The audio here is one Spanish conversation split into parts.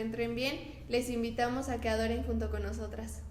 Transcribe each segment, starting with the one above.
encuentren bien. Les invitamos a que adoren junto con nosotras.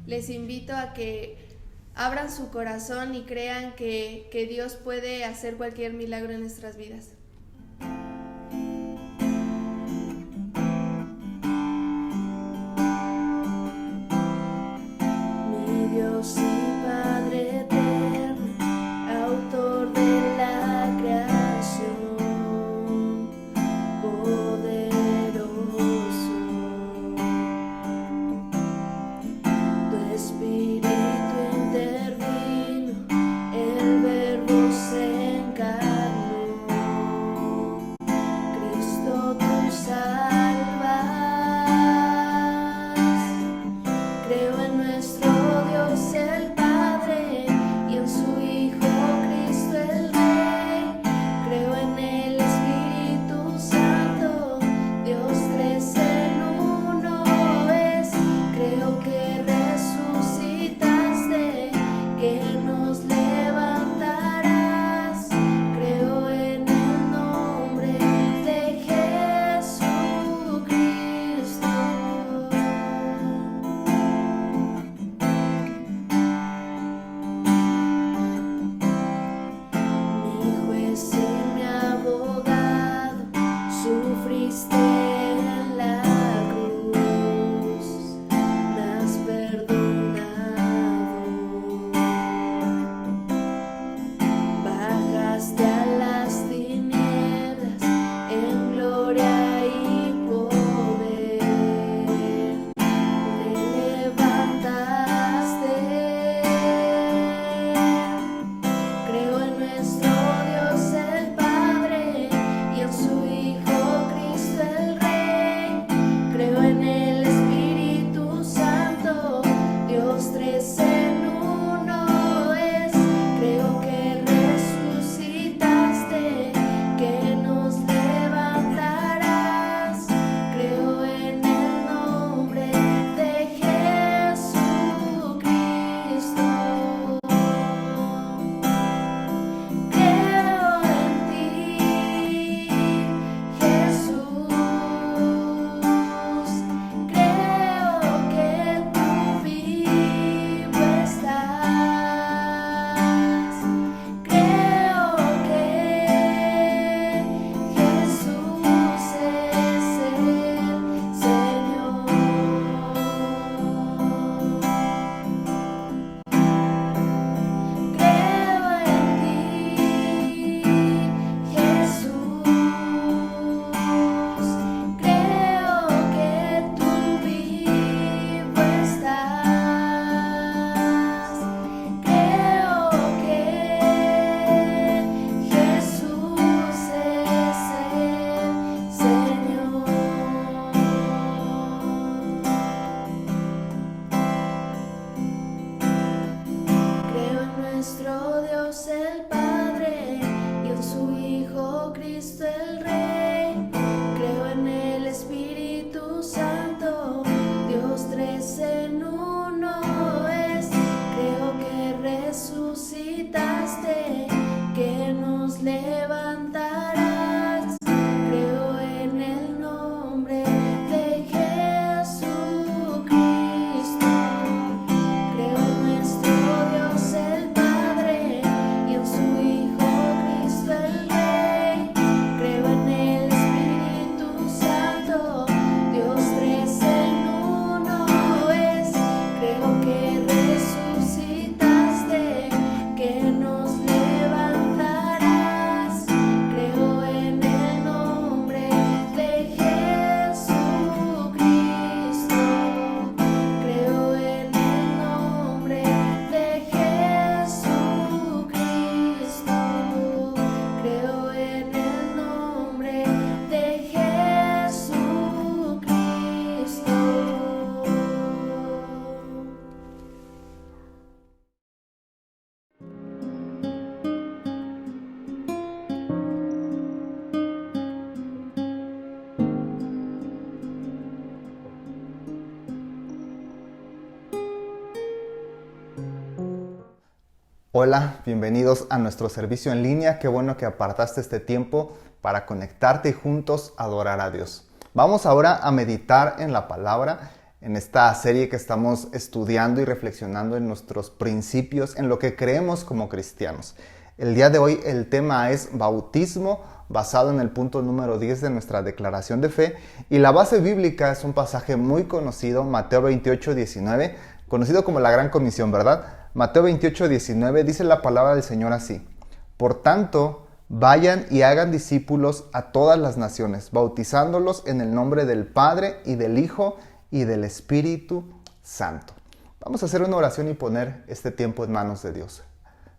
Les invito a que abran su corazón y crean que Dios puede hacer cualquier milagro en nuestras vidas. Mi Dios y Padre eterno, autor de la creación, poderoso, tu Espíritu intervino, el Verbo se encarnó. nuestro Dios el Padre y en su Hijo Cristo el Rey. Creo en el Espíritu Santo, Dios tres en uno es. Creo que resucitaste, que nos levantarás. Creo en el nombre de Jesucristo. Creo en nuestro Dios el Padre y en su Hijo Cristo el Rey. Creo en el Espíritu Santo, Dios tres en uno es. Creo que resucitaste, que nos levantarás. Creo en el nombre de Jesucristo. Creo en el nombre de Jesucristo. Creo en el nombre de Jesucristo. Hola, bienvenidos a nuestro servicio en línea. Qué bueno que apartaste este tiempo para conectarte y juntos adorar a Dios. Vamos ahora a meditar en la palabra, en esta serie que estamos estudiando y reflexionando en nuestros principios, en lo que creemos como cristianos. El día de hoy el tema es bautismo, basado en el punto número 10 de nuestra declaración de fe. Y la base bíblica es un pasaje muy conocido, Mateo 28, 19, conocido como la Gran Comisión, ¿verdad? Mateo 28, 19 dice la palabra del Señor así: Por tanto, vayan y hagan discípulos a todas las naciones, bautizándolos en el nombre del Padre y del Hijo y del Espíritu Santo. Vamos a hacer una oración y poner este tiempo en manos de Dios.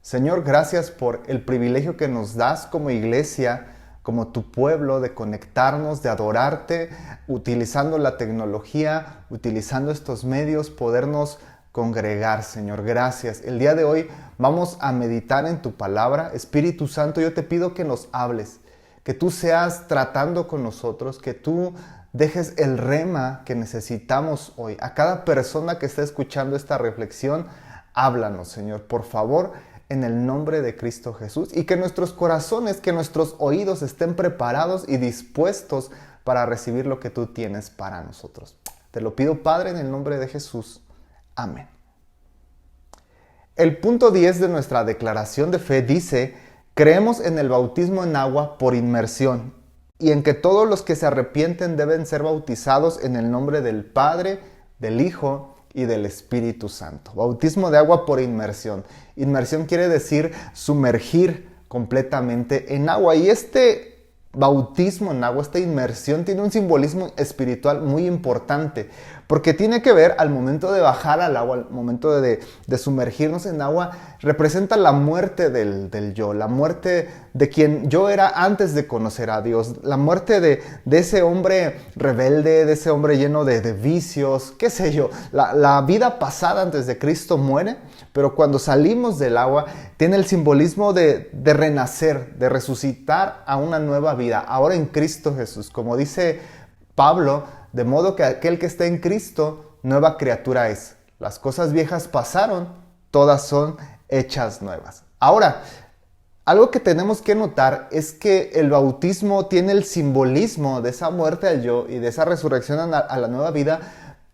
Señor, gracias por el privilegio que nos das como iglesia, como tu pueblo, de conectarnos, de adorarte, utilizando la tecnología, utilizando estos medios, podernos congregar, Señor. Gracias. El día de hoy vamos a meditar en tu palabra. Espíritu Santo, yo te pido que nos hables, que tú seas tratando con nosotros, que tú dejes el rema que necesitamos hoy. A cada persona que está escuchando esta reflexión, háblanos, Señor, por favor, en el nombre de Cristo Jesús, y que nuestros corazones, que nuestros oídos estén preparados y dispuestos para recibir lo que tú tienes para nosotros. Te lo pido, Padre, en el nombre de Jesús. Amén. El punto 10 de nuestra declaración de fe dice: creemos en el bautismo en agua por inmersión y en que todos los que se arrepienten deben ser bautizados en el nombre del Padre, del Hijo y del Espíritu Santo. Bautismo de agua por inmersión. Inmersión quiere decir sumergir completamente en agua, y este bautismo en agua, esta inmersión, tiene un simbolismo espiritual muy importante, porque tiene que ver al momento de bajar al agua, al momento de sumergirnos en agua, representa la muerte del yo, la muerte de quien yo era antes de conocer a Dios, la muerte de ese hombre rebelde, de ese hombre lleno de vicios, qué sé yo. La vida pasada antes de Cristo muere, pero cuando salimos del agua tiene el simbolismo de renacer, de resucitar a una nueva vida, ahora en Cristo Jesús. Como dice Pablo, de modo que aquel que está en Cristo, nueva criatura es. Las cosas viejas pasaron, todas son hechas nuevas. Ahora, algo que tenemos que notar es que el bautismo tiene el simbolismo de esa muerte al yo y de esa resurrección a la nueva vida,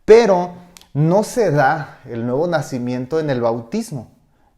pero no se da el nuevo nacimiento en el bautismo.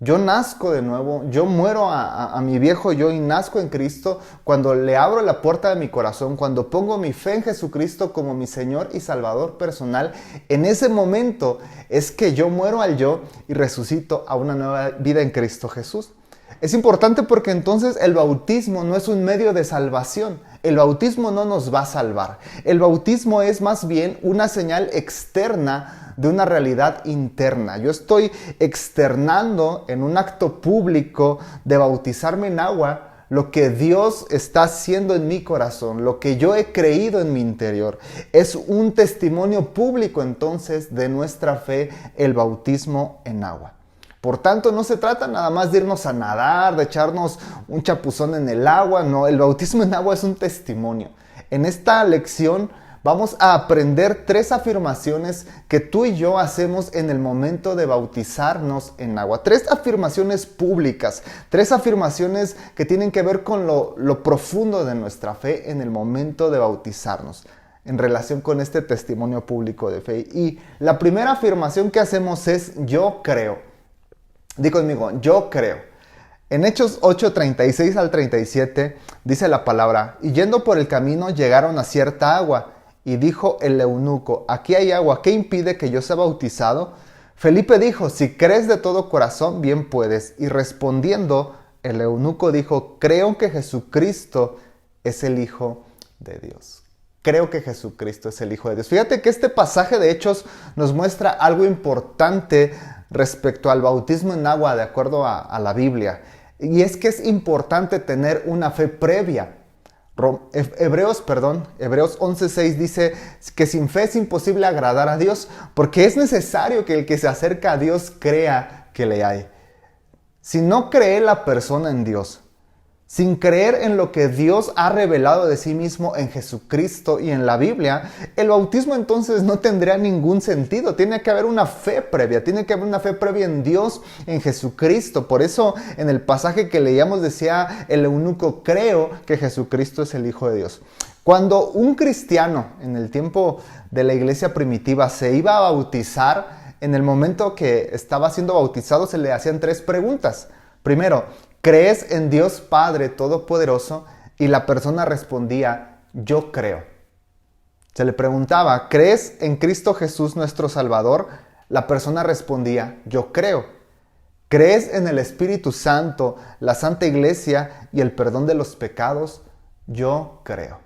Yo nazco de nuevo, yo muero a mi viejo yo y nazco en Cristo cuando le abro la puerta de mi corazón, cuando pongo mi fe en Jesucristo como mi Señor y Salvador personal. En ese momento es que yo muero al yo y resucito a una nueva vida en Cristo Jesús. Es importante porque entonces el bautismo no es un medio de salvación. El bautismo no nos va a salvar. El bautismo es más bien una señal externa de una realidad interna. Yo estoy externando en un acto público de bautizarme en agua lo que Dios está haciendo en mi corazón, lo que yo he creído en mi interior. Es un testimonio público entonces de nuestra fe, el bautismo en agua. Por tanto, no se trata nada más de irnos a nadar, de echarnos un chapuzón en el agua. No, el bautismo en agua es un testimonio. En esta lección vamos a aprender 3 afirmaciones que tú y yo hacemos en el momento de bautizarnos en agua. 3 afirmaciones públicas, 3 afirmaciones que tienen que ver con lo profundo de nuestra fe en el momento de bautizarnos, en relación con este testimonio público de fe. Y la primera afirmación que hacemos es: yo creo. Di conmigo, yo creo. En Hechos 8, 36 al 37 dice la palabra: y yendo por el camino llegaron a cierta agua, y dijo el eunuco: aquí hay agua, ¿qué impide que yo sea bautizado? Felipe dijo: si crees de todo corazón, bien puedes. Y respondiendo, el eunuco dijo: creo que Jesucristo es el Hijo de Dios. Creo que Jesucristo es el Hijo de Dios. Fíjate que este pasaje de Hechos nos muestra algo importante respecto al bautismo en agua de acuerdo a la Biblia. Y es que es importante tener una fe previa. Hebreos 11:6 dice que sin fe es imposible agradar a Dios, porque es necesario que el que se acerca a Dios crea que le hay. Si no cree la persona en Dios, sin creer en lo que Dios ha revelado de sí mismo en Jesucristo y en la Biblia, el bautismo entonces no tendría ningún sentido. Tiene que haber una fe previa, tiene que haber una fe previa en Dios, en Jesucristo. Por eso en el pasaje que leíamos decía el eunuco: creo que Jesucristo es el Hijo de Dios. Cuando un cristiano en el tiempo de la iglesia primitiva se iba a bautizar, en el momento que estaba siendo bautizado se le hacían 3 preguntas. Primero, ¿crees en Dios Padre Todopoderoso? Y la persona respondía: yo creo. Se le preguntaba: ¿crees en Cristo Jesús nuestro Salvador? La persona respondía: yo creo. ¿Crees en el Espíritu Santo, la Santa Iglesia y el perdón de los pecados? Yo creo.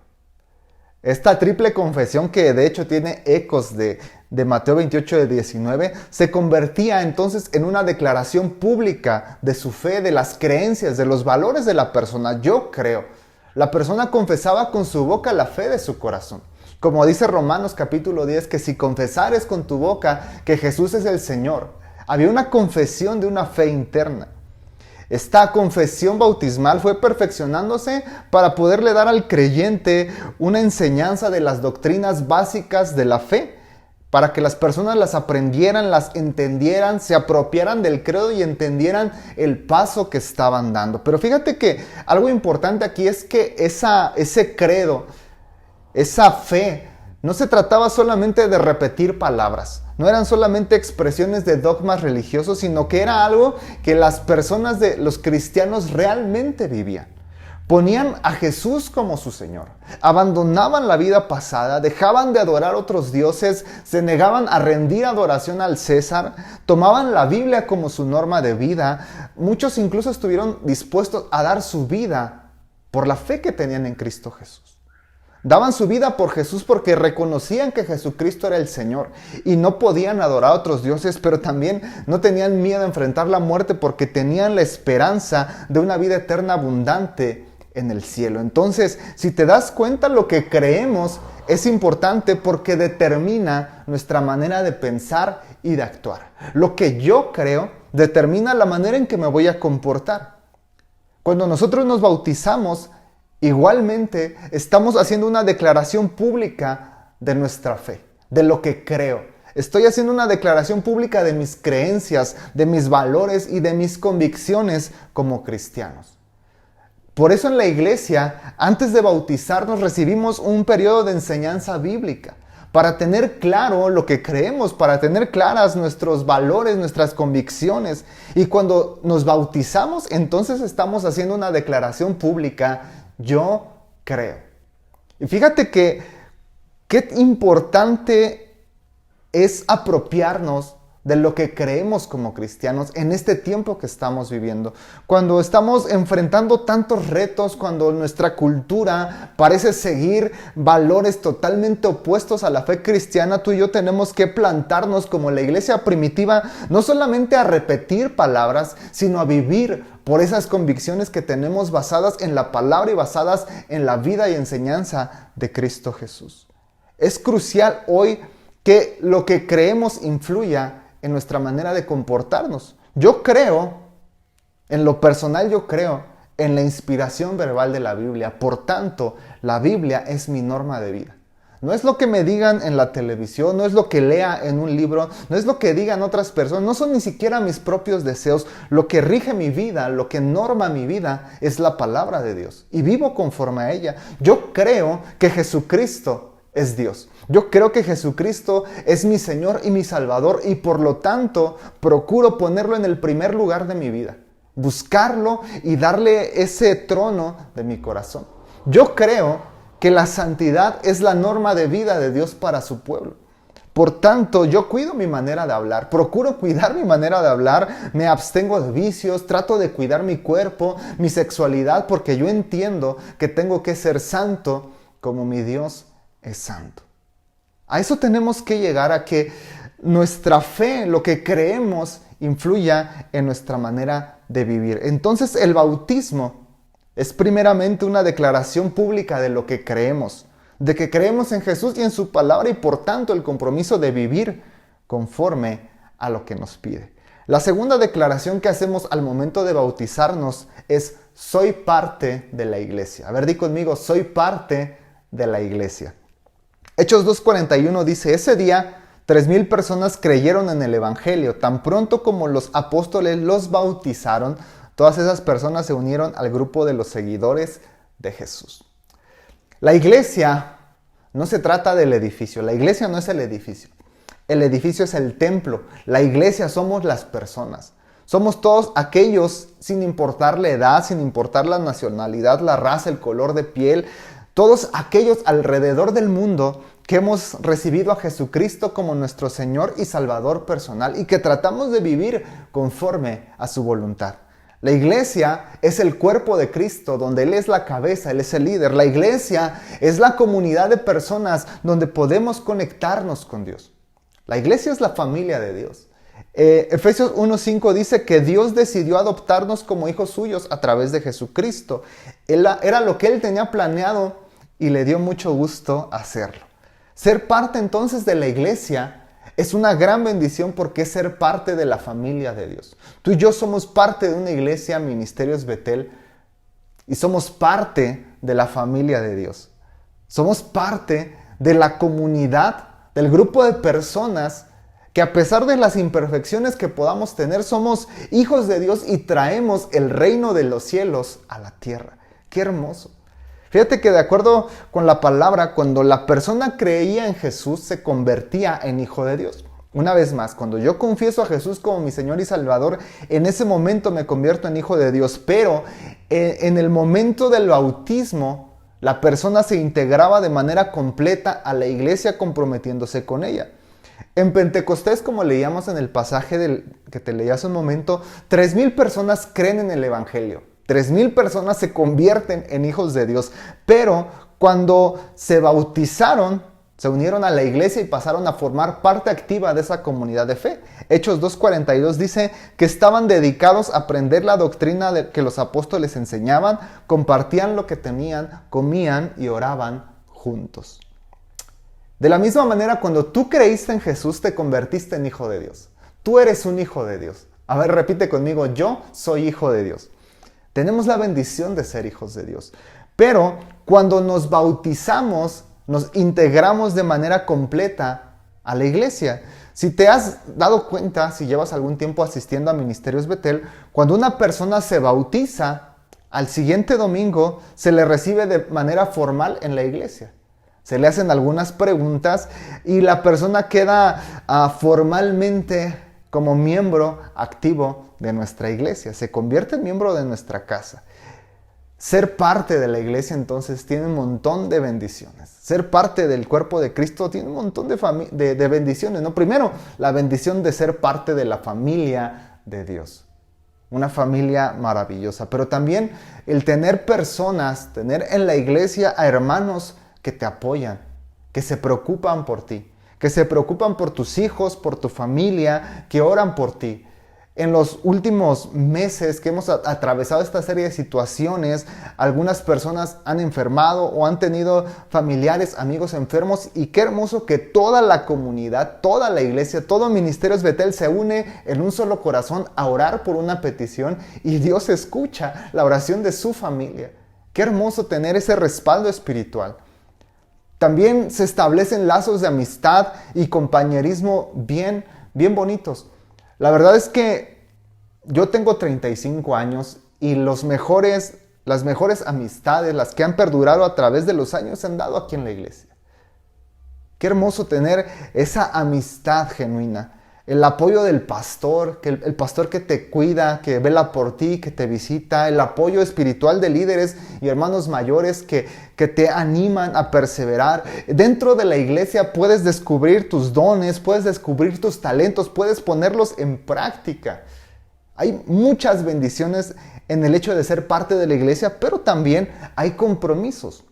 Esta triple confesión, que de hecho tiene ecos de Mateo 28, 19, se convertía entonces en una declaración pública de su fe, de las creencias, de los valores de la persona. Yo creo. La persona confesaba con su boca la fe de su corazón. Como dice Romanos capítulo 10, que si confesares con tu boca que Jesús es el Señor. Había una confesión de una fe interna. Esta confesión bautismal fue perfeccionándose para poderle dar al creyente una enseñanza de las doctrinas básicas de la fe, para que las personas las aprendieran, las entendieran, se apropiaran del credo y entendieran el paso que estaban dando. Pero fíjate que algo importante aquí es que ese credo, esa fe, no se trataba solamente de repetir palabras. No eran solamente expresiones de dogmas religiosos, sino que era algo que las personas los cristianos realmente vivían. Ponían a Jesús como su Señor, abandonaban la vida pasada, dejaban de adorar otros dioses, se negaban a rendir adoración al César, tomaban la Biblia como su norma de vida. Muchos incluso estuvieron dispuestos a dar su vida por la fe que tenían en Cristo Jesús. Daban su vida por Jesús porque reconocían que Jesucristo era el Señor y no podían adorar a otros dioses, pero también no tenían miedo a enfrentar la muerte porque tenían la esperanza de una vida eterna abundante en el cielo. Entonces, si te das cuenta, lo que creemos es importante porque determina nuestra manera de pensar y de actuar. Lo que yo creo determina la manera en que me voy a comportar. Cuando nosotros nos bautizamos, igualmente estamos haciendo una declaración pública de nuestra fe, de lo que creo. Estoy haciendo una declaración pública de mis creencias, de mis valores y de mis convicciones como cristianos. Por eso en la iglesia, antes de bautizarnos, recibimos un periodo de enseñanza bíblica para tener claro lo que creemos, para tener claras nuestros valores, nuestras convicciones. Y cuando nos bautizamos, entonces estamos haciendo una declaración pública: yo creo. Y fíjate que qué importante es apropiarnos de lo que creemos como cristianos en este tiempo que estamos viviendo. Cuando estamos enfrentando tantos retos, cuando nuestra cultura parece seguir valores totalmente opuestos a la fe cristiana, tú y yo tenemos que plantarnos como la iglesia primitiva, no solamente a repetir palabras, sino a vivir por esas convicciones que tenemos basadas en la palabra y basadas en la vida y enseñanza de Cristo Jesús. Es crucial hoy que lo que creemos influya en nuestra manera de comportarnos. Yo creo, en lo personal yo creo en la inspiración verbal de la Biblia. Por tanto, la Biblia es mi norma de vida. No es lo que me digan en la televisión, no es lo que lea en un libro, no es lo que digan otras personas, no son ni siquiera mis propios deseos. Lo que rige mi vida, lo que norma mi vida es la palabra de Dios y vivo conforme a ella. Yo creo que Jesucristo es Dios. Yo creo que Jesucristo es mi Señor y mi Salvador y por lo tanto procuro ponerlo en el primer lugar de mi vida, buscarlo y darle ese trono de mi corazón. Yo creo que la santidad es la norma de vida de Dios para su pueblo. Por tanto, yo cuido mi manera de hablar, procuro cuidar mi manera de hablar, me abstengo de vicios, trato de cuidar mi cuerpo, mi sexualidad, porque yo entiendo que tengo que ser santo como mi Dios es santo. A eso tenemos que llegar, a que nuestra fe, lo que creemos, influya en nuestra manera de vivir. Entonces, el bautismo es primeramente una declaración pública de lo que creemos, de que creemos en Jesús y en su palabra y por tanto el compromiso de vivir conforme a lo que nos pide. La segunda declaración que hacemos al momento de bautizarnos es: soy parte de la iglesia. A ver, di conmigo: soy parte de la iglesia. Hechos 2:41 dice: ese día 3,000 personas creyeron en el evangelio. Tan pronto como los apóstoles los bautizaron, todas esas personas se unieron al grupo de los seguidores de Jesús. La iglesia no se trata del edificio. La iglesia no es el edificio. El edificio es el templo. La iglesia somos las personas. Somos todos aquellos, sin importar la edad, sin importar la nacionalidad, la raza, el color de piel, todos aquellos alrededor del mundo que hemos recibido a Jesucristo como nuestro Señor y Salvador personal y que tratamos de vivir conforme a su voluntad. La iglesia es el cuerpo de Cristo, donde Él es la cabeza, Él es el líder. La iglesia es la comunidad de personas donde podemos conectarnos con Dios. La iglesia es la familia de Dios. Efesios 1:5 dice que Dios decidió adoptarnos como hijos suyos a través de Jesucristo. Era lo que Él tenía planeado y le dio mucho gusto hacerlo. Ser parte entonces de la iglesia es una gran bendición porque es ser parte de la familia de Dios. Tú y yo somos parte de una iglesia, Ministerios Betel, y somos parte de la familia de Dios. Somos parte de la comunidad, del grupo de personas que a pesar de las imperfecciones que podamos tener, somos hijos de Dios y traemos el reino de los cielos a la tierra. ¡Qué hermoso! Fíjate que de acuerdo con la palabra, cuando la persona creía en Jesús, se convertía en hijo de Dios. Una vez más, cuando yo confieso a Jesús como mi Señor y Salvador, en ese momento me convierto en hijo de Dios. Pero en el momento del bautismo, la persona se integraba de manera completa a la iglesia comprometiéndose con ella. En Pentecostés, como leíamos en el pasaje que te leí hace un momento, 3,000 personas creen en el evangelio. 3,000 personas se convierten en hijos de Dios, pero cuando se bautizaron, se unieron a la iglesia y pasaron a formar parte activa de esa comunidad de fe. Hechos 2:42 dice que estaban dedicados a aprender la doctrina que los apóstoles enseñaban, compartían lo que tenían, comían y oraban juntos. De la misma manera, cuando tú creíste en Jesús, te convertiste en hijo de Dios. Tú eres un hijo de Dios. A ver, repite conmigo: yo soy hijo de Dios. Tenemos la bendición de ser hijos de Dios. Pero cuando nos bautizamos, nos integramos de manera completa a la iglesia. Si te has dado cuenta, si llevas algún tiempo asistiendo a Ministerios Betel, cuando una persona se bautiza, al siguiente domingo se le recibe de manera formal en la iglesia. Se le hacen algunas preguntas y la persona queda formalmente como miembro activo de nuestra iglesia. Se convierte en miembro de nuestra casa. Ser parte de la iglesia entonces tiene un montón de bendiciones. Ser parte del cuerpo de Cristo tiene un montón de bendiciones, ¿no? Primero, la bendición de ser parte de la familia de Dios. Una familia maravillosa. Pero también el tener personas, tener en la iglesia a hermanos que te apoyan, que se preocupan por ti, que se preocupan por tus hijos, por tu familia, que oran por ti. En los últimos meses que hemos atravesado esta serie de situaciones, algunas personas han enfermado o han tenido familiares, amigos enfermos, y qué hermoso que toda la comunidad, toda la iglesia, todo Ministerios Betel se une en un solo corazón a orar por una petición y Dios escucha la oración de su familia. Qué hermoso tener ese respaldo espiritual. También se establecen lazos de amistad y compañerismo bien bonitos. La verdad es que yo tengo 35 años y las mejores amistades, las que han perdurado a través de los años, se han dado aquí en la iglesia. Qué hermoso tener esa amistad genuina. El apoyo del pastor, el pastor que te cuida, que vela por ti, que te visita. El apoyo espiritual de líderes y hermanos mayores que te animan a perseverar. Dentro de la iglesia puedes descubrir tus dones, puedes descubrir tus talentos, puedes ponerlos en práctica. Hay muchas bendiciones en el hecho de ser parte de la iglesia, pero también hay compromisos.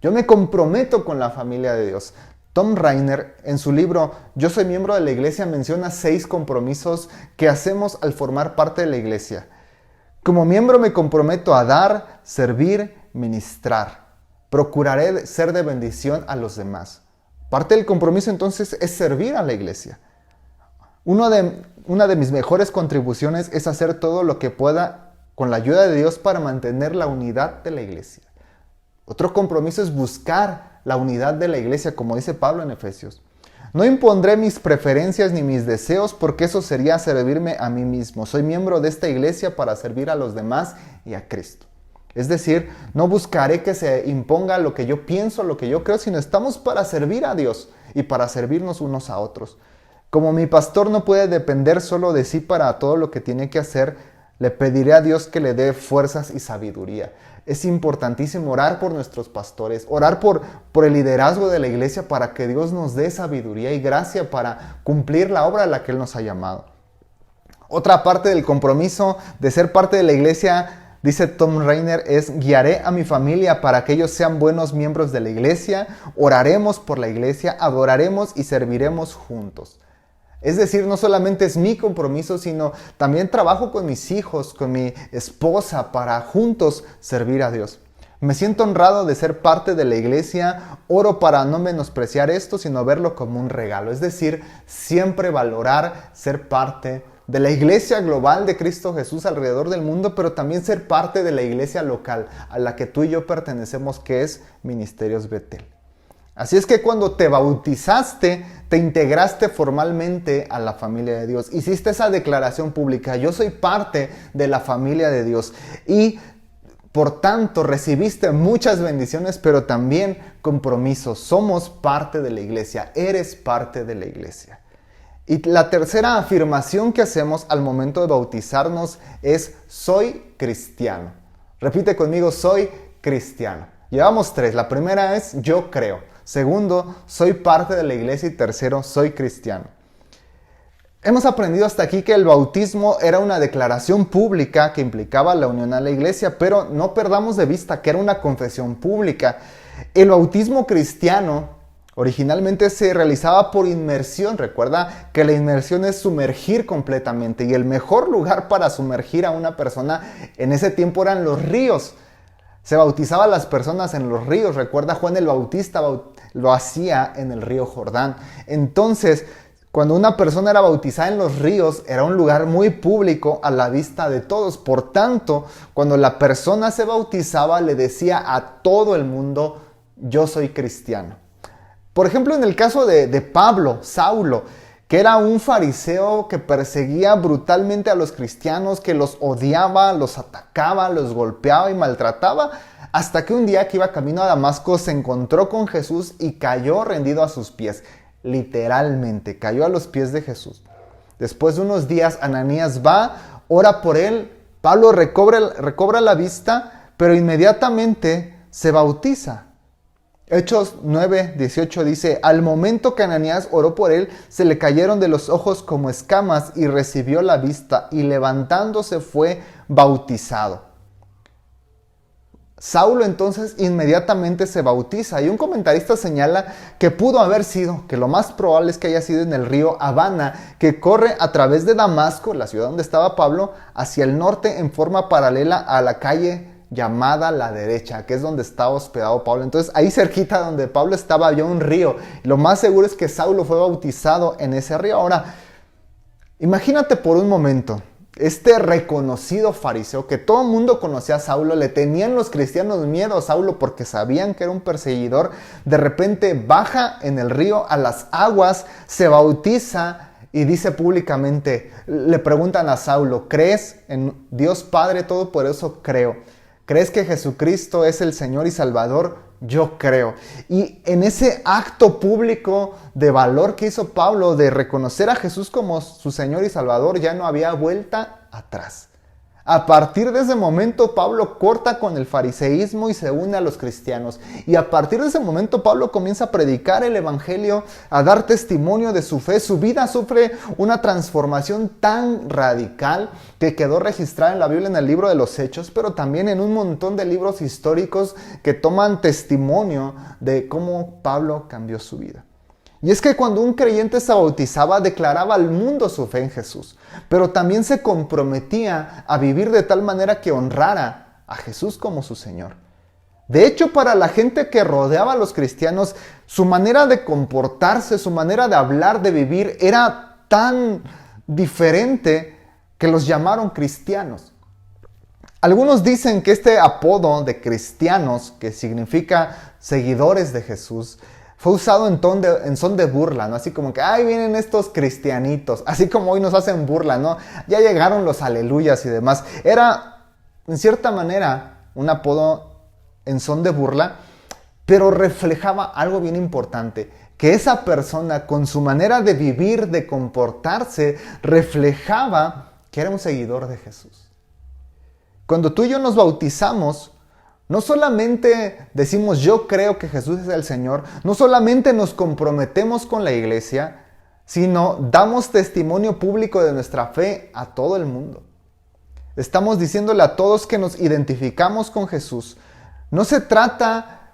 Yo me comprometo con la familia de Dios. Tom Rainer, en su libro Yo soy miembro de la iglesia, menciona 6 compromisos que hacemos al formar parte de la iglesia. Como miembro me comprometo a dar, servir, ministrar. Procuraré ser de bendición a los demás. Parte del compromiso entonces es servir a la iglesia. Una de mis mejores contribuciones es hacer todo lo que pueda con la ayuda de Dios para mantener la unidad de la iglesia. Otro compromiso es buscar la unidad de la iglesia, como dice Pablo en Efesios. No impondré mis preferencias ni mis deseos, porque eso sería servirme a mí mismo. Soy miembro de esta iglesia para servir a los demás y a Cristo. Es decir, no buscaré que se imponga lo que yo pienso, lo que yo creo, sino estamos para servir a Dios y para servirnos unos a otros. Como mi pastor no puede depender solo de sí para todo lo que tiene que hacer, le pediré a Dios que le dé fuerzas y sabiduría. Es importantísimo orar por nuestros pastores, orar por el liderazgo de la iglesia para que Dios nos dé sabiduría y gracia para cumplir la obra a la que Él nos ha llamado. Otra parte del compromiso de ser parte de la iglesia, dice Tom Rainer, es guiaré a mi familia para que ellos sean buenos miembros de la iglesia, oraremos por la iglesia, adoraremos y serviremos juntos. Es decir, no solamente es mi compromiso, sino también trabajo con mis hijos, con mi esposa, para juntos servir a Dios. Me siento honrado de ser parte de la iglesia, oro para no menospreciar esto, sino verlo como un regalo. Es decir, siempre valorar ser parte de la iglesia global de Cristo Jesús alrededor del mundo, pero también ser parte de la iglesia local a la que tú y yo pertenecemos, que es Ministerios Betel. Así es que cuando te bautizaste, te integraste formalmente a la familia de Dios. Hiciste esa declaración pública, yo soy parte de la familia de Dios. Y por tanto recibiste muchas bendiciones, pero también compromisos. Somos parte de la iglesia, eres parte de la iglesia. Y la tercera afirmación que hacemos al momento de bautizarnos es soy cristiano. Repite conmigo, soy cristiano. Llevamos 3. La primera es yo creo. Segundo, soy parte de la iglesia. Y tercero, soy cristiano. Hemos aprendido hasta aquí que el bautismo era una declaración pública que implicaba la unión a la iglesia, pero no perdamos de vista que era una confesión pública. El bautismo cristiano originalmente se realizaba por inmersión. Recuerda que la inmersión es sumergir completamente, y el mejor lugar para sumergir a una persona en ese tiempo eran los ríos. Se bautizaba a las personas en los ríos. Recuerda, Juan el Bautista lo hacía en el río Jordán. Entonces, cuando una persona era bautizada en los ríos, era un lugar muy público a la vista de todos. Por tanto, cuando la persona se bautizaba, le decía a todo el mundo, yo soy cristiano. Por ejemplo, en el caso de Pablo, Saulo, que era un fariseo que perseguía brutalmente a los cristianos, que los odiaba, los atacaba, los golpeaba y maltrataba, hasta que un día que iba camino a Damasco se encontró con Jesús y cayó rendido a sus pies. Literalmente, cayó a los pies de Jesús. Después de unos días, Ananías va, ora por él, Pablo recobra la vista, pero inmediatamente se bautiza. Hechos 9:18 dice, al momento que Ananías oró por él, se le cayeron de los ojos como escamas y recibió la vista, y levantándose fue bautizado. Saulo entonces inmediatamente se bautiza y un comentarista señala que pudo haber sido, que lo más probable es que haya sido en el río Abana, que corre a través de Damasco, la ciudad donde estaba Pablo, hacia el norte en forma paralela a la calle llamada La Derecha, que es donde estaba hospedado Pablo. Entonces ahí cerquita donde Pablo estaba había un río. Lo más seguro es que Saulo fue bautizado en ese río. Ahora, imagínate por un momento, este reconocido fariseo, que todo el mundo conocía a Saulo, le tenían los cristianos miedo a Saulo porque sabían que era un perseguidor, de repente baja en el río a las aguas, se bautiza y dice públicamente, le preguntan a Saulo, ¿crees en Dios Padre Todopoderoso? Creo. ¿Crees que Jesucristo es el Señor y Salvador? Yo creo. Y en ese acto público de valor que hizo Pablo de reconocer a Jesús como su Señor y Salvador, ya no había vuelta atrás. A partir de ese momento Pablo corta con el fariseísmo y se une a los cristianos. Y a partir de ese momento Pablo comienza a predicar el evangelio, a dar testimonio de su fe. Su vida sufre una transformación tan radical que quedó registrada en la Biblia en el libro de los Hechos, pero también en un montón de libros históricos que toman testimonio de cómo Pablo cambió su vida. Y es que cuando un creyente se bautizaba, declaraba al mundo su fe en Jesús, pero también se comprometía a vivir de tal manera que honrara a Jesús como su Señor. De hecho, para la gente que rodeaba a los cristianos, su manera de comportarse, su manera de hablar, de vivir, era tan diferente que los llamaron cristianos. Algunos dicen que este apodo de cristianos, que significa seguidores de Jesús, fue usado en son de burla, ¿no? Así como que, ¡ay, vienen estos cristianitos! Así como hoy nos hacen burla, ¿no? Ya llegaron los aleluyas y demás. Era, en cierta manera, un apodo en son de burla, pero reflejaba algo bien importante. Que esa persona, con su manera de vivir, de comportarse, reflejaba que era un seguidor de Jesús. Cuando tú y yo nos bautizamos, no solamente decimos yo creo que Jesús es el Señor, no solamente nos comprometemos con la iglesia, sino damos testimonio público de nuestra fe a todo el mundo. Estamos diciéndole a todos que nos identificamos con Jesús. No se trata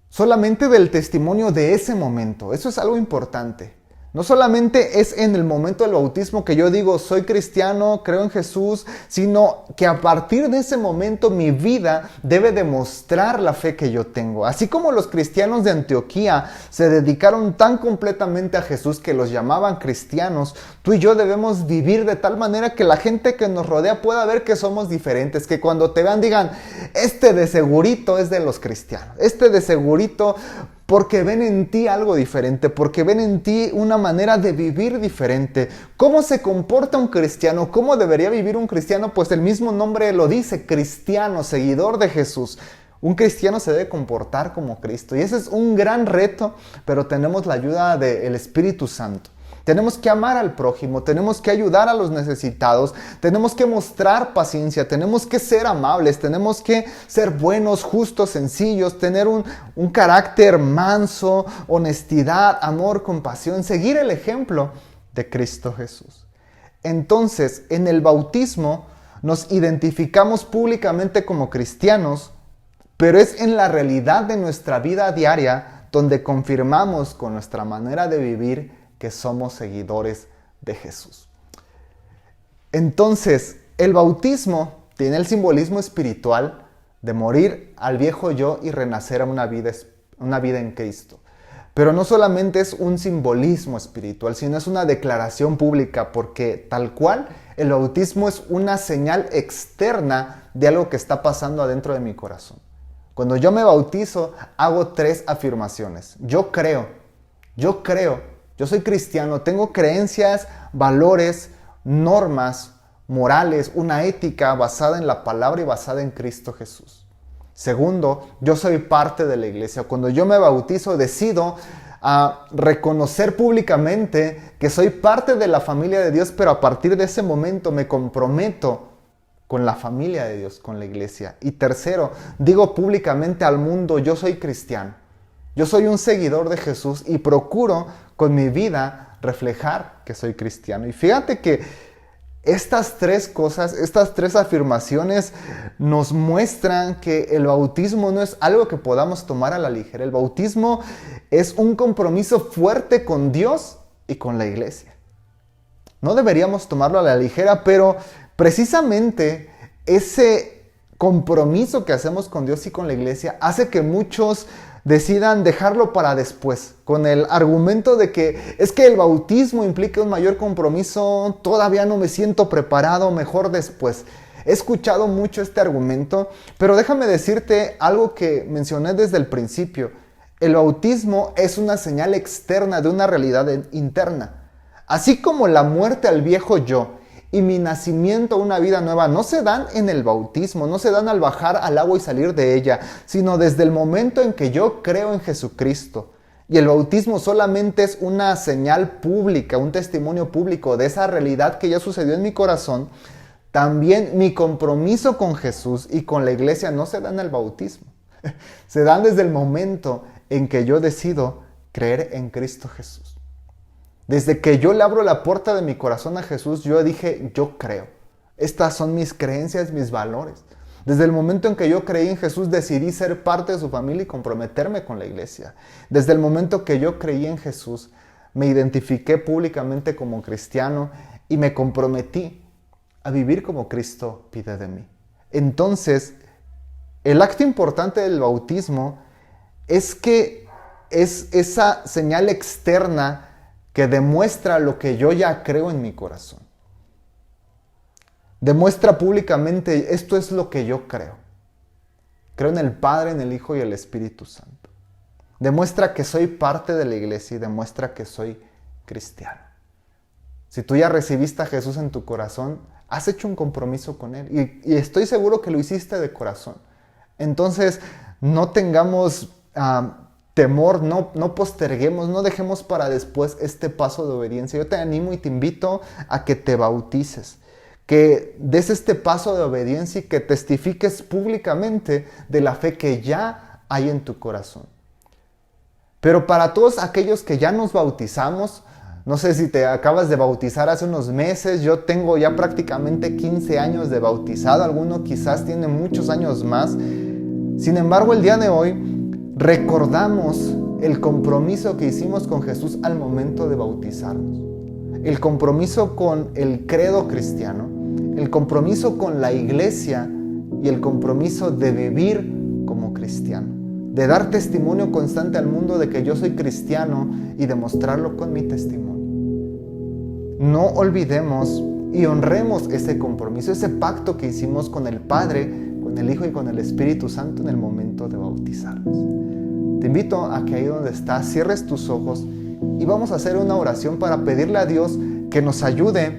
solamente del testimonio de ese momento, eso es algo importante. No solamente es en el momento del bautismo que yo digo soy cristiano, creo en Jesús, sino que a partir de ese momento mi vida debe demostrar la fe que yo tengo. Así como los cristianos de Antioquía se dedicaron tan completamente a Jesús que los llamaban cristianos, tú y yo debemos vivir de tal manera que la gente que nos rodea pueda ver que somos diferentes, que cuando te vean digan, este de segurito es de los cristianos, este de segurito, porque ven en ti algo diferente, porque ven en ti una manera de vivir diferente. ¿Cómo se comporta un cristiano? ¿Cómo debería vivir un cristiano? Pues el mismo nombre lo dice, cristiano, seguidor de Jesús. Un cristiano se debe comportar como Cristo. Y ese es un gran reto, pero tenemos la ayuda del Espíritu Santo. Tenemos que amar al prójimo, tenemos que ayudar a los necesitados, tenemos que mostrar paciencia, tenemos que ser amables, tenemos que ser buenos, justos, sencillos, tener un carácter manso, honestidad, amor, compasión, seguir el ejemplo de Cristo Jesús. Entonces, en el bautismo nos identificamos públicamente como cristianos, pero es en la realidad de nuestra vida diaria donde confirmamos con nuestra manera de vivir que somos seguidores de Jesús. Entonces, el bautismo tiene el simbolismo espiritual de morir al viejo yo y renacer a una vida en Cristo. Pero no solamente es un simbolismo espiritual, sino es una declaración pública, porque tal cual el bautismo es una señal externa de algo que está pasando adentro de mi corazón. Cuando yo me bautizo, hago 3 afirmaciones. Yo creo, yo soy cristiano, tengo creencias, valores, normas, morales, una ética basada en la palabra y basada en Cristo Jesús. Segundo, yo soy parte de la iglesia. Cuando yo me bautizo, decido reconocer públicamente que soy parte de la familia de Dios, pero a partir de ese momento me comprometo con la familia de Dios, con la iglesia. Y tercero, digo públicamente al mundo, yo soy cristiano. Yo soy un seguidor de Jesús y procuro con mi vida reflejar que soy cristiano. Y fíjate que Estas tres cosas, estas tres afirmaciones nos muestran que el bautismo no es algo que podamos tomar a la ligera. El bautismo es un compromiso fuerte con Dios y con la iglesia. No deberíamos tomarlo a la ligera, pero precisamente ese compromiso que hacemos con Dios y con la iglesia hace que muchos decidan dejarlo para después, con el argumento de que es que el bautismo implica un mayor compromiso, todavía no me siento preparado, mejor después. He escuchado mucho este argumento, pero déjame decirte algo que mencioné desde el principio. El bautismo es una señal externa de una realidad interna. Así como la muerte al viejo yo y mi nacimiento a una vida nueva no se dan en el bautismo, no se dan al bajar al agua y salir de ella, sino desde el momento en que yo creo en Jesucristo. Y el bautismo solamente es una señal pública, un testimonio público de esa realidad que ya sucedió en mi corazón. También mi compromiso con Jesús y con la iglesia no se dan en el bautismo. Se dan desde el momento en que yo decido creer en Cristo Jesús. Desde que yo le abro la puerta de mi corazón a Jesús, yo dije, yo creo. Estas son mis creencias, mis valores. Desde el momento en que yo creí en Jesús, decidí ser parte de su familia y comprometerme con la iglesia. Desde el momento que yo creí en Jesús, me identifiqué públicamente como cristiano y me comprometí a vivir como Cristo pide de mí. Entonces, el acto importante del bautismo es que es esa señal externa que demuestra lo que yo ya creo en mi corazón. Demuestra públicamente, esto es lo que yo creo. Creo en el Padre, en el Hijo y el Espíritu Santo. Demuestra que soy parte de la iglesia y demuestra que soy cristiano. Si tú ya recibiste a Jesús en tu corazón, has hecho un compromiso con Él. Y estoy seguro que lo hiciste de corazón. Entonces, no tengamos temor, no posterguemos, no dejemos para después este paso de obediencia. Yo te animo y te invito a que te bautices, que des este paso de obediencia y que testifiques públicamente de la fe que ya hay en tu corazón. Pero para todos aquellos que ya nos bautizamos, no sé si te acabas de bautizar hace unos meses, yo tengo ya prácticamente 15 años de bautizado, alguno quizás tiene muchos años más. Sin embargo, el día de hoy recordamos el compromiso que hicimos con Jesús al momento de bautizarnos. El compromiso con el credo cristiano, el compromiso con la iglesia y el compromiso de vivir como cristiano. De dar testimonio constante al mundo de que yo soy cristiano y demostrarlo con mi testimonio. No olvidemos y honremos ese compromiso, ese pacto que hicimos con el Padre, con el Hijo y con el Espíritu Santo en el momento de bautizarnos. Te invito a que ahí donde estás cierres tus ojos y vamos a hacer una oración para pedirle a Dios que nos ayude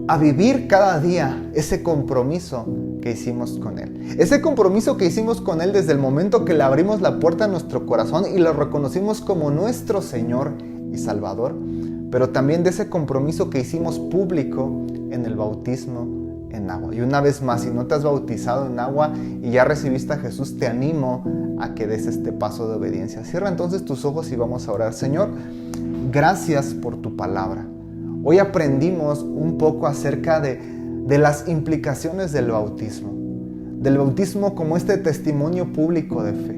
a vivir cada día ese compromiso que hicimos con Él. Ese compromiso que hicimos con Él desde el momento que le abrimos la puerta a nuestro corazón y lo reconocimos como nuestro Señor y Salvador, pero también de ese compromiso que hicimos público en el bautismo en agua. Y una vez más, si no te has bautizado en agua y ya recibiste a Jesús, te animo a que des este paso de obediencia. Cierra entonces tus ojos y vamos a orar. Señor, gracias por tu palabra. Hoy aprendimos un poco acerca de las implicaciones del bautismo como este testimonio público de fe.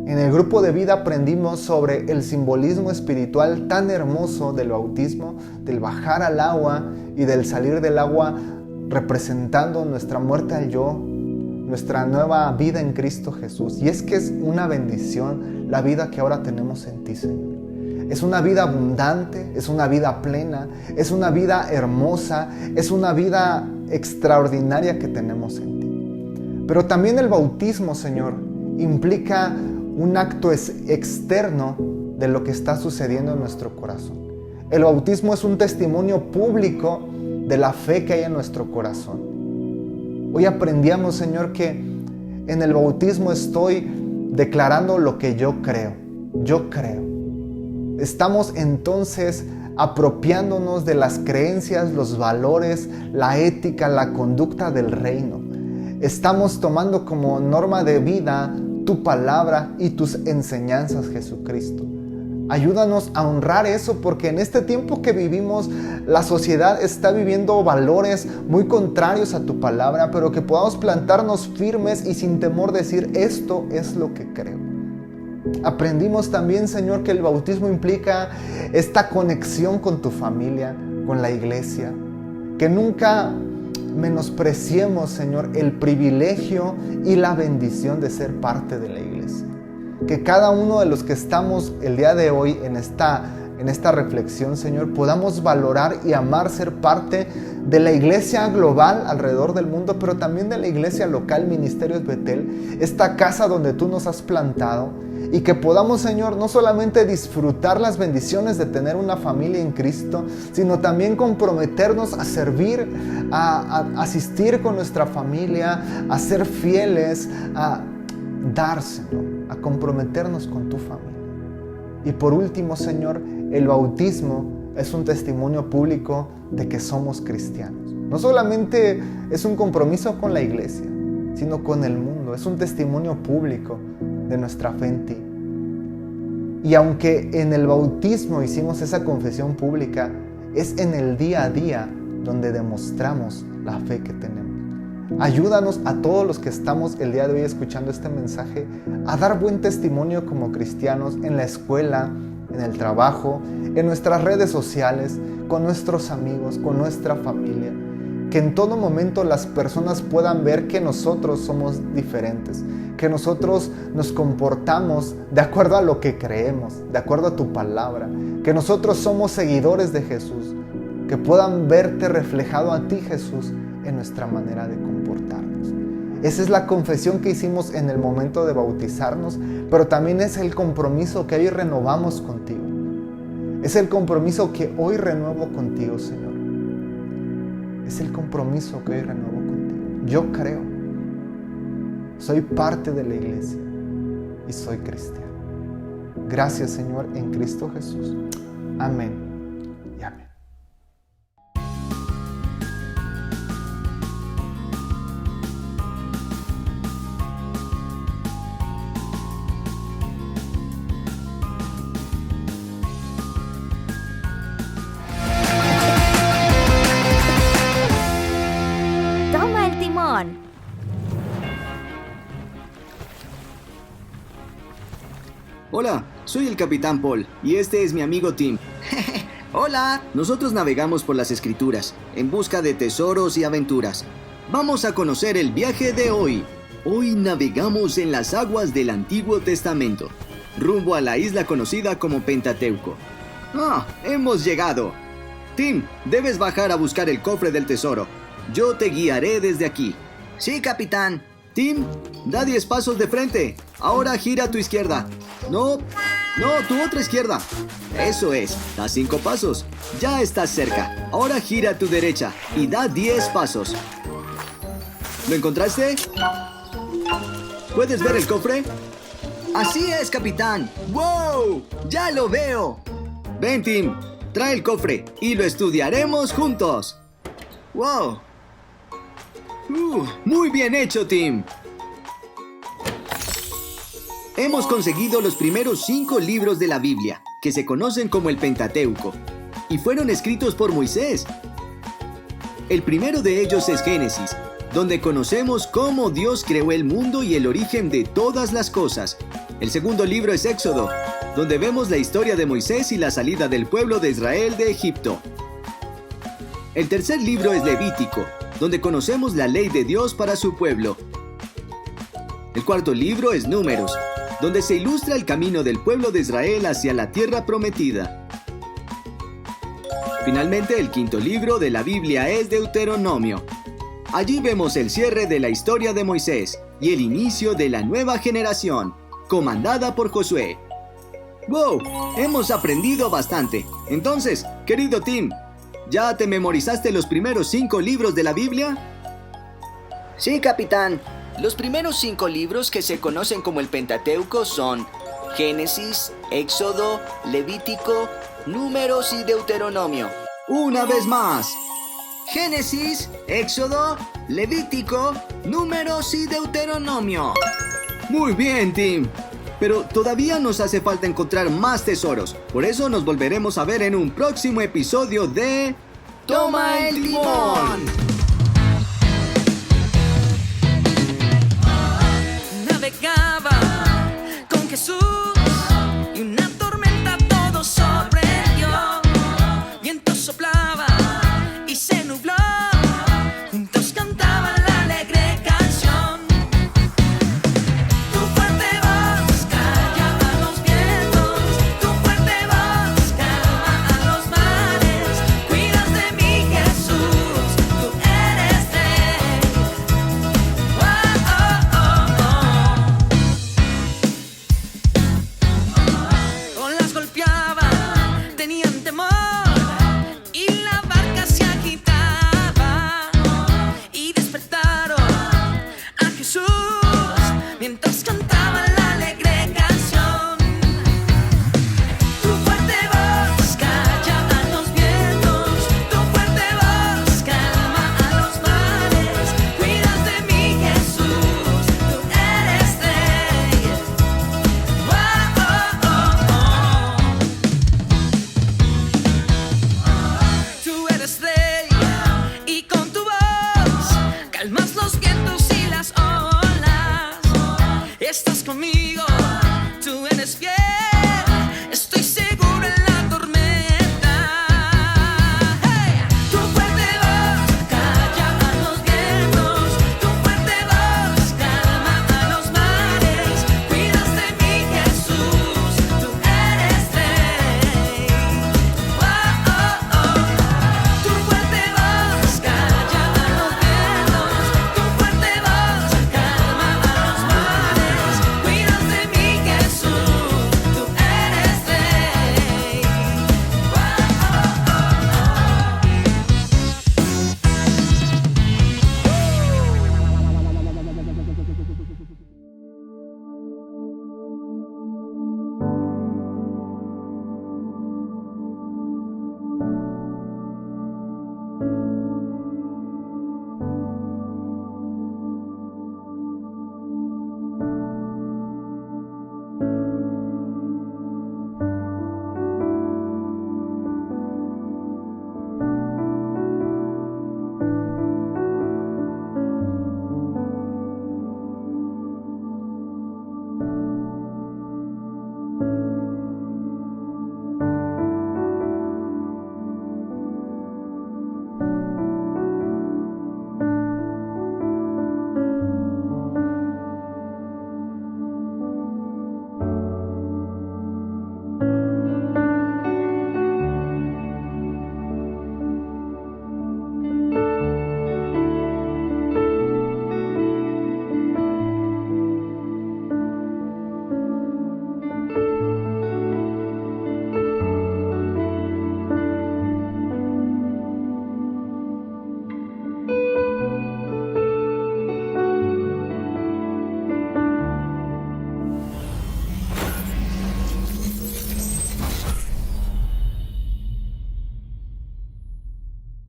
En el grupo de vida aprendimos sobre el simbolismo espiritual tan hermoso del bautismo, del bajar al agua y del salir del agua representando nuestra muerte al yo, nuestra nueva vida en Cristo Jesús. Y es que es una bendición la vida que ahora tenemos en ti, Señor. Es una vida abundante, es una vida plena, es una vida hermosa, es una vida extraordinaria que tenemos en ti. Pero también el bautismo, Señor, implica un acto externo de lo que está sucediendo en nuestro corazón. El bautismo es un testimonio público de la fe que hay en nuestro corazón. Hoy aprendíamos, Señor, que en el bautismo estoy declarando lo que yo creo. Yo creo. Estamos entonces apropiándonos de las creencias, los valores, la ética, la conducta del reino. Estamos tomando como norma de vida tu palabra y tus enseñanzas, Jesucristo. Ayúdanos a honrar eso, porque en este tiempo que vivimos, la sociedad está viviendo valores muy contrarios a tu palabra, pero que podamos plantarnos firmes y sin temor decir, esto es lo que creo. Aprendimos también, Señor, que el bautismo implica esta conexión con tu familia, con la iglesia. Que nunca menospreciemos, Señor, el privilegio y la bendición de ser parte de la iglesia. Que cada uno de los que estamos el día de hoy en esta reflexión, Señor, podamos valorar y amar ser parte de la iglesia global alrededor del mundo, pero también de la iglesia local, Ministerios Betel, esta casa donde tú nos has plantado, y que podamos, Señor, no solamente disfrutar las bendiciones de tener una familia en Cristo, sino también comprometernos a servir, a asistir con nuestra familia, a ser fieles, a dar, Señor, a comprometernos con tu familia. Y por último, Señor, el bautismo es un testimonio público de que somos cristianos. No solamente es un compromiso con la iglesia, sino con el mundo. Es un testimonio público de nuestra fe en ti. Y aunque en el bautismo hicimos esa confesión pública, es en el día a día donde demostramos la fe que tenemos. Ayúdanos a todos los que estamos el día de hoy escuchando este mensaje a dar buen testimonio como cristianos en la escuela, en el trabajo, en nuestras redes sociales, con nuestros amigos, con nuestra familia. Que en todo momento las personas puedan ver que nosotros somos diferentes, que nosotros nos comportamos de acuerdo a lo que creemos, de acuerdo a tu palabra, que nosotros somos seguidores de Jesús, que puedan verte reflejado a ti, Jesús, en nuestra manera de comportarnos. Esa es la confesión que hicimos en el momento de bautizarnos, pero también es el compromiso que hoy renovamos contigo. Es el compromiso que hoy renuevo contigo, Señor. Es el compromiso que hoy renuevo contigo. Yo creo, soy parte de la iglesia y soy cristiano. Gracias, Señor, en Cristo Jesús. Amén y amén. Toma el timón. Hola, soy el Capitán Paul y este es mi amigo Tim. Hola, nosotros navegamos por las escrituras en busca de tesoros y aventuras. Vamos a conocer el viaje de hoy. Hoy navegamos en las aguas del Antiguo Testamento, rumbo a la isla conocida como Pentateuco. Hemos llegado. Tim, debes bajar a buscar el cofre del tesoro. Yo te guiaré desde aquí. Sí, capitán. Tim, da 10 pasos de frente. Ahora gira a tu izquierda. No, tu otra izquierda. Eso es, da 5 pasos. Ya estás cerca. Ahora gira a tu derecha y da 10 pasos. ¿Lo encontraste? ¿Puedes ver el cofre? Así es, capitán. ¡Wow! ¡Ya lo veo! Ven, Tim, trae el cofre y lo estudiaremos juntos. ¡Wow! Muy bien hecho, Tim. Hemos conseguido los primeros 5 libros de la Biblia, que se conocen como el Pentateuco, y fueron escritos por Moisés. El primero de ellos es Génesis, donde conocemos cómo Dios creó el mundo y el origen de todas las cosas. El segundo libro es Éxodo, donde vemos la historia de Moisés y la salida del pueblo de Israel de Egipto. El tercer libro es Levítico, donde conocemos la ley de Dios para su pueblo. El cuarto libro es Números, donde se ilustra el camino del pueblo de Israel hacia la tierra prometida. Finalmente, el quinto libro de la Biblia es Deuteronomio. Allí vemos el cierre de la historia de Moisés y el inicio de la nueva generación, comandada por Josué. ¡Wow! Hemos aprendido bastante. Entonces, querido Tim, ¿ya te memorizaste los primeros 5 libros de la Biblia? Sí, capitán. Los primeros 5 libros que se conocen como el Pentateuco son Génesis, Éxodo, Levítico, Números y Deuteronomio. Una vez más. Génesis, Éxodo, Levítico, Números y Deuteronomio. Muy bien, Tim. Pero todavía nos hace falta encontrar más tesoros. Por eso nos volveremos a ver en un próximo episodio de ¡Toma el timón! Navegaba con Jesús y una tormenta todo sobrevivió. Viento soplaba y se nubló. Juntos cantaban la alegre canción. Tu fuerte voz calla a los vientos. Tu fuerte voz calma a los mares. Cuidas de mí, Jesús. Tú eres rey. Oh, oh, oh, oh. Olas golpeaban, tenían temor. Y la barca se agitaba. Y despertaron a Jesús mientras cantaban la alegre canción. Tu fuerte voz calla a los vientos. Tu fuerte voz calma a los mares. Cuidas de mí, Jesús. Tú eres rey. Oh, oh, oh, oh. Tú eres rey y con tu voz calmas los vientos y las olas. Estás conmigo, tú eres fiel.